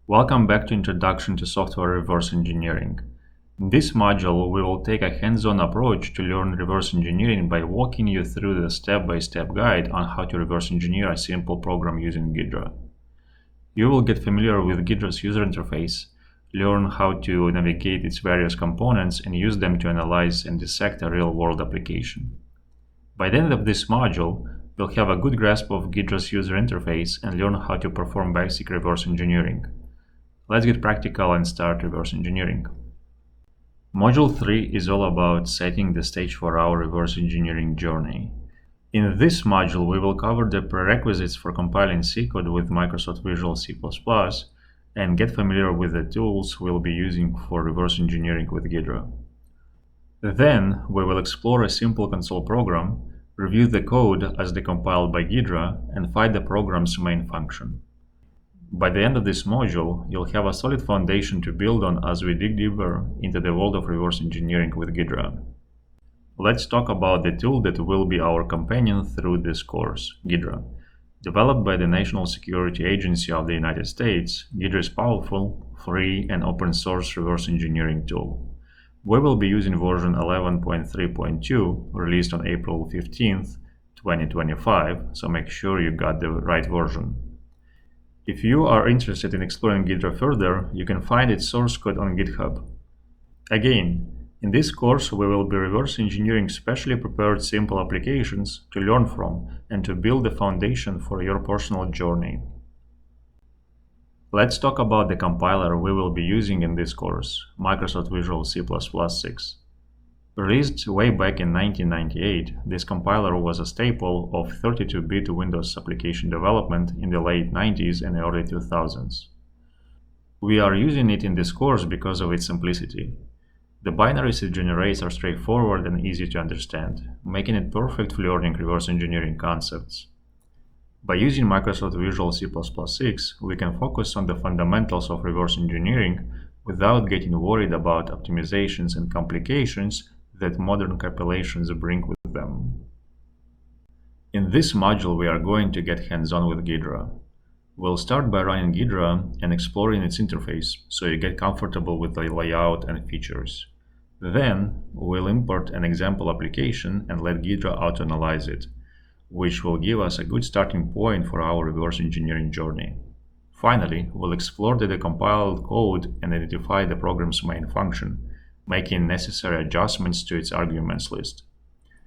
Welcome back to Introduction to Software Reverse Engineering. In this module, we will take a hands-on approach to learn reverse engineering by walking you through the step-by-step guide on how to reverse engineer a simple program using Ghidra. You will get familiar with Ghidra's user interface, learn how to navigate its various components, and use them to analyze and dissect a real-world application. By the end of this module, you'll have a good grasp of Ghidra's user interface and learn how to perform basic reverse engineering. Let's get practical and start reverse engineering. Module 3 is all about setting the stage for our reverse engineering journey. In this module, we will cover the prerequisites for compiling C code with Microsoft Visual C++ and get familiar with the tools we'll be using for reverse engineering with Ghidra. Then, we will explore a simple console program, review the code as decompiled by Ghidra, and find the program's main function. By the end of this module, you'll have a solid foundation to build on as we dig deeper into the world of reverse engineering with Ghidra. Let's talk about the tool that will be our companion through this course, Ghidra. Developed by the National Security Agency of the United States, Ghidra is a powerful, free, and open-source reverse engineering tool. We will be using version 11.3.2, released on April 15th, 2025, so make sure you got the right version. If you are interested in exploring Ghidra further, you can find its source code on GitHub. Again, in this course we will be reverse engineering specially prepared simple applications to learn from and to build the foundation for your personal journey. Let's talk about the compiler we will be using in this course, Microsoft Visual C++ 6. Released way back in 1998, this compiler was a staple of 32-bit Windows application development in the late 90s and early 2000s. We are using it in this course because of its simplicity. The binaries it generates are straightforward and easy to understand, making it perfect for learning reverse engineering concepts. By using Microsoft Visual C++ 6, we can focus on the fundamentals of reverse engineering without getting worried about optimizations and complications that modern compilations bring with them. In this module, we are going to get hands-on with Ghidra. We'll start by running Ghidra and exploring its interface, so you get comfortable with the layout and features. Then, we'll import an example application and let Ghidra auto-analyze it, which will give us a good starting point for our reverse engineering journey. Finally, we'll explore the decompiled code and identify the program's main function, making necessary adjustments to its arguments list.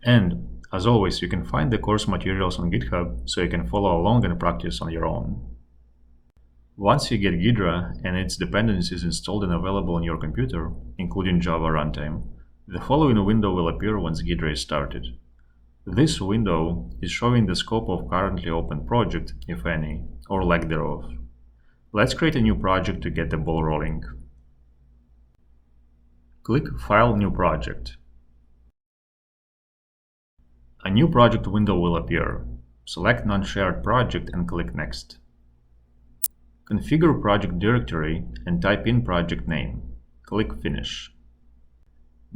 And, as always, you can find the course materials on GitHub so you can follow along and practice on your own. Once you get Ghidra and its dependencies installed and available on your computer, including Java runtime, the following window will appear once Ghidra is started. This window is showing the scope of currently open project, if any, or lack thereof. Let's create a new project to get the ball rolling. Click File, New Project. A new project window will appear. Select Non-Shared Project and click Next. Configure project directory and type in project name. Click Finish.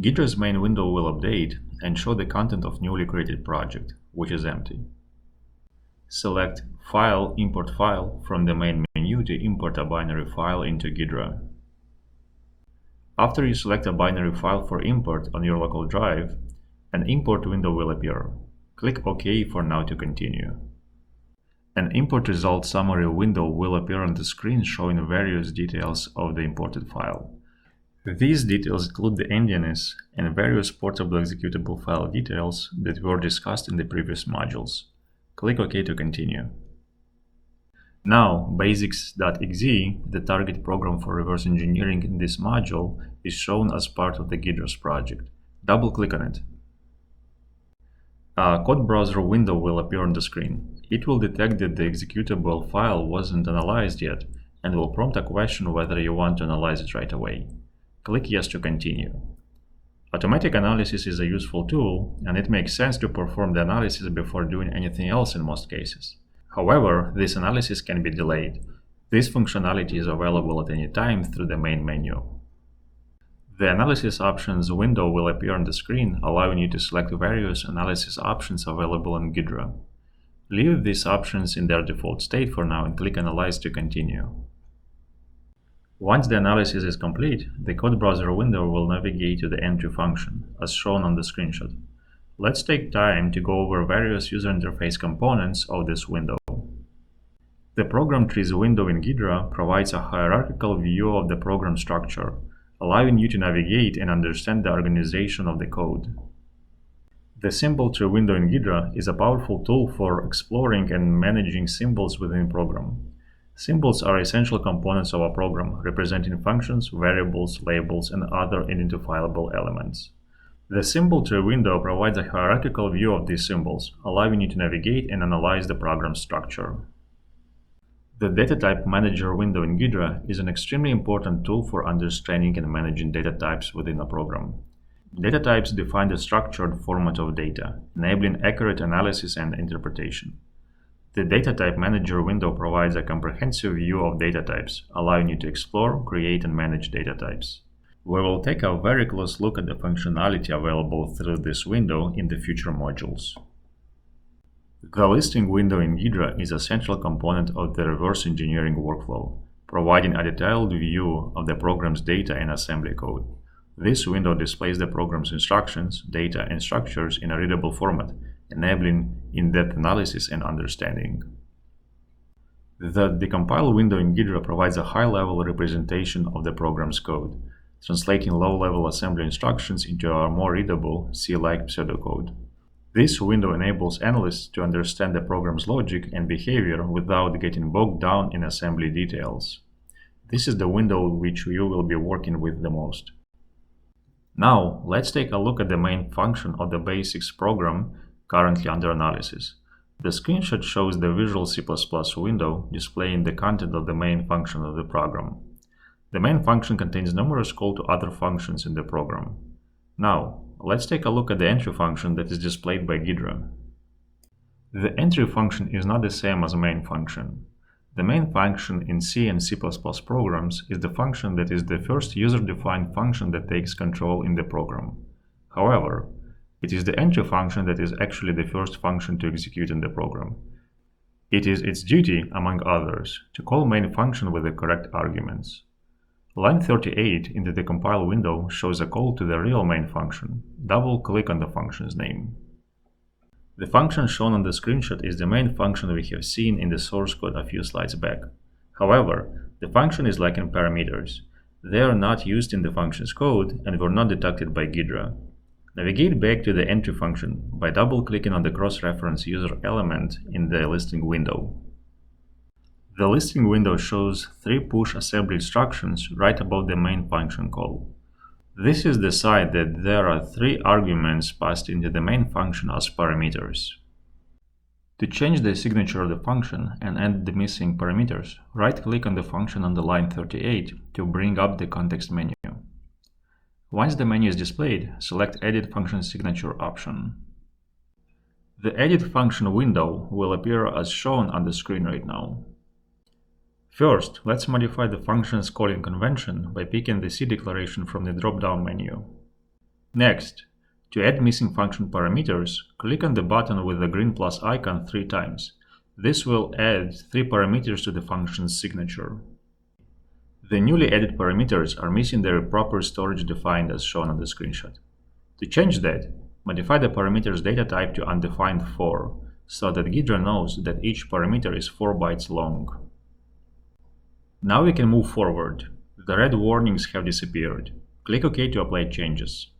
Ghidra's main window will update and show the content of newly created project, which is empty. Select File, Import File from the main menu to import a binary file into Ghidra. After you select a binary file for import on your local drive, an import window will appear. Click OK for Now to continue. An import results summary window will appear on the screen showing various details of the imported file. These details include the endianness and various portable executable file details that were discussed in the previous modules. Click OK to continue. Now, basics.exe, the target program for reverse engineering in this module, is shown as part of the Ghidra's project. Double-click on it. A code browser window will appear on the screen. It will detect that the executable file wasn't analyzed yet and will prompt a question whether you want to analyze it right away. Click Yes to continue. Automatic analysis is a useful tool, and it makes sense to perform the analysis before doing anything else in most cases. However, this analysis can be delayed. This functionality is available at any time through the main menu. The Analysis Options window will appear on the screen, allowing you to select various analysis options available in Ghidra. Leave these options in their default state for now and click Analyze to continue. Once the analysis is complete, the code browser window will navigate to the entry function, as shown on the screenshot. Let's take time to go over various user interface components of this window. The Program Trees window in Ghidra provides a hierarchical view of the program structure, allowing you to navigate and understand the organization of the code. The Symbol Tree window in Ghidra is a powerful tool for exploring and managing symbols within a program. Symbols are essential components of a program, representing functions, variables, labels, and other identifiable elements. The Symbol Tree window provides a hierarchical view of these symbols, allowing you to navigate and analyze the program structure. The Data Type Manager window in Ghidra is an extremely important tool for understanding and managing data types within a program. Data types define the structured format of data, enabling accurate analysis and interpretation. The Data Type Manager window provides a comprehensive view of data types, allowing you to explore, create, and manage data types. We will take a very close look at the functionality available through this window in the future modules. The Listing window in Ghidra is a central component of the reverse engineering workflow, providing a detailed view of the program's data and assembly code. This window displays the program's instructions, data, and structures in a readable format, enabling in-depth analysis and understanding. The Decompile window in Ghidra provides a high-level representation of the program's code, translating low-level assembly instructions into a more readable C-like pseudocode. This window enables analysts to understand the program's logic and behavior without getting bogged down in assembly details. This is the window which you will be working with the most. Now, let's take a look at the main function of the basics program currently under analysis. The screenshot shows the Visual C++ window displaying the content of the main function of the program. The main function contains numerous calls to other functions in the program. Now, let's take a look at the entry function that is displayed by Ghidra. The entry function is not the same as main function. The main function in C and C++ programs is the function that is the first user-defined function that takes control in the program. However, it is the entry function that is actually the first function to execute in the program. It is its duty, among others, to call main function with the correct arguments. Line 38 in the Decompile window shows a call to the real main function. Double-click on the function's name. The function shown on the screenshot is the main function we have seen in the source code a few slides back. However, the function is lacking parameters. They are not used in the function's code and were not detected by Ghidra. Navigate back to the entry function by double-clicking on the cross-reference user element in the listing window. The listing window shows 3 push assembly instructions right above the main function call. This is the sign that there are 3 arguments passed into the main function as parameters. To change the signature of the function and add the missing parameters, right-click on the function on the line 38 to bring up the context menu. Once the menu is displayed, select Edit Function Signature option. The Edit Function window will appear as shown on the screen right now. First, let's modify the function's calling convention by picking the C declaration from the drop-down menu. Next, to add missing function parameters, click on the button with the green plus icon 3 times. This will add 3 parameters to the function's signature. The newly added parameters are missing their proper storage defined as shown on the screenshot. To change that, modify the parameter's data type to undefined 4, so that Ghidra knows that each parameter is 4 bytes long. Now we can move forward. The red warnings have disappeared. Click OK to apply changes.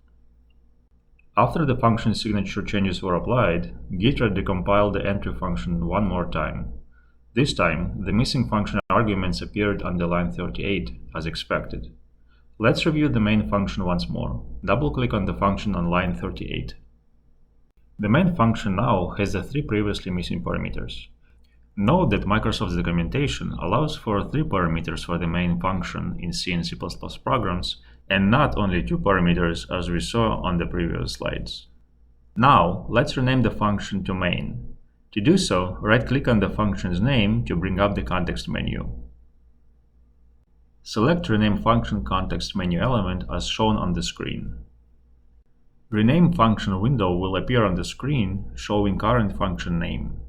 After the function signature changes were applied, Ghidra decompiled the entry function one more time. This time, the missing function arguments appeared on the line 38, as expected. Let's review the main function once more. Double-click on the function on line 38. The main function now has the 3 previously missing parameters. Note that Microsoft's documentation allows for 3 parameters for the main function in C and C++ programs, and not only 2 parameters as we saw on the previous slides. Now, let's rename the function to main. To do so, right-click on the function's name to bring up the context menu. Select Rename Function context menu element as shown on the screen. Rename Function window will appear on the screen showing current function name.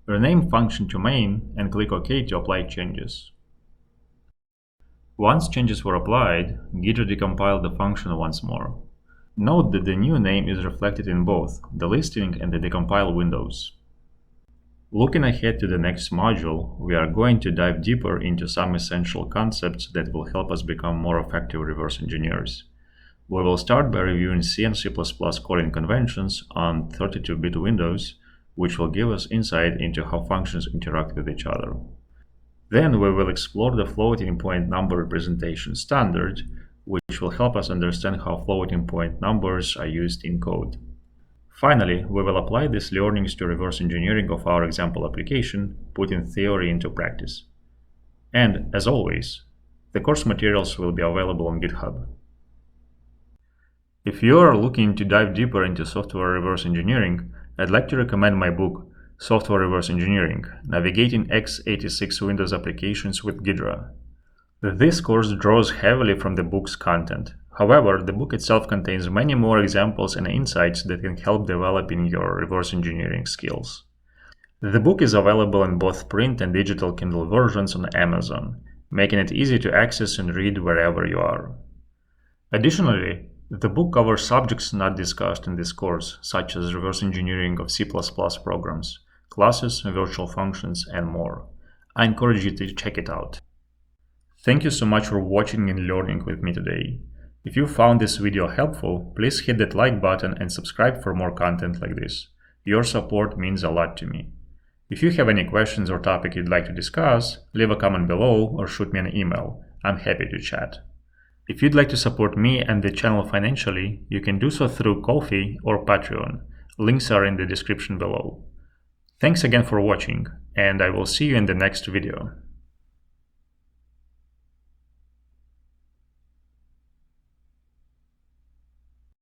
Rename function to main and click OK to apply changes. Once changes were applied, Ghidra decompiled the function once more. Note that the new name is reflected in both the listing and the decompile windows. Looking ahead to the next module, we are going to dive deeper into some essential concepts that will help us become more effective reverse engineers. We will start by reviewing C and C++ coding conventions on 32-bit Windows, which will give us insight into how functions interact with each other. Then we will explore the floating point number representation standard, which will help us understand how floating point numbers are used in code. Finally, we will apply these learnings to reverse engineering of our example application, putting theory into practice. And, as always, the course materials will be available on GitHub. If you are looking to dive deeper into software reverse engineering, I'd like to recommend my book, Software Reverse Engineering: Navigating x86 Windows Applications with Ghidra. This course draws heavily from the book's content. However, the book itself contains many more examples and insights that can help developing your reverse engineering skills. The book is available in both print and digital Kindle versions on Amazon, making it easy to access and read wherever you are. Additionally, the book covers subjects not discussed in this course, such as reverse engineering of C++ programs, classes, virtual functions, and more. I encourage you to check it out. Thank you so much for watching and learning with me today. If you found this video helpful, please hit that like button and subscribe for more content like this. Your support means a lot to me. If you have any questions or topic you'd like to discuss, leave a comment below or shoot me an email. I'm happy to chat. If you'd like to support me and the channel financially, you can do so through Ko-fi or Patreon. Links are in the description below. Thanks again for watching, and I will see you in the next video.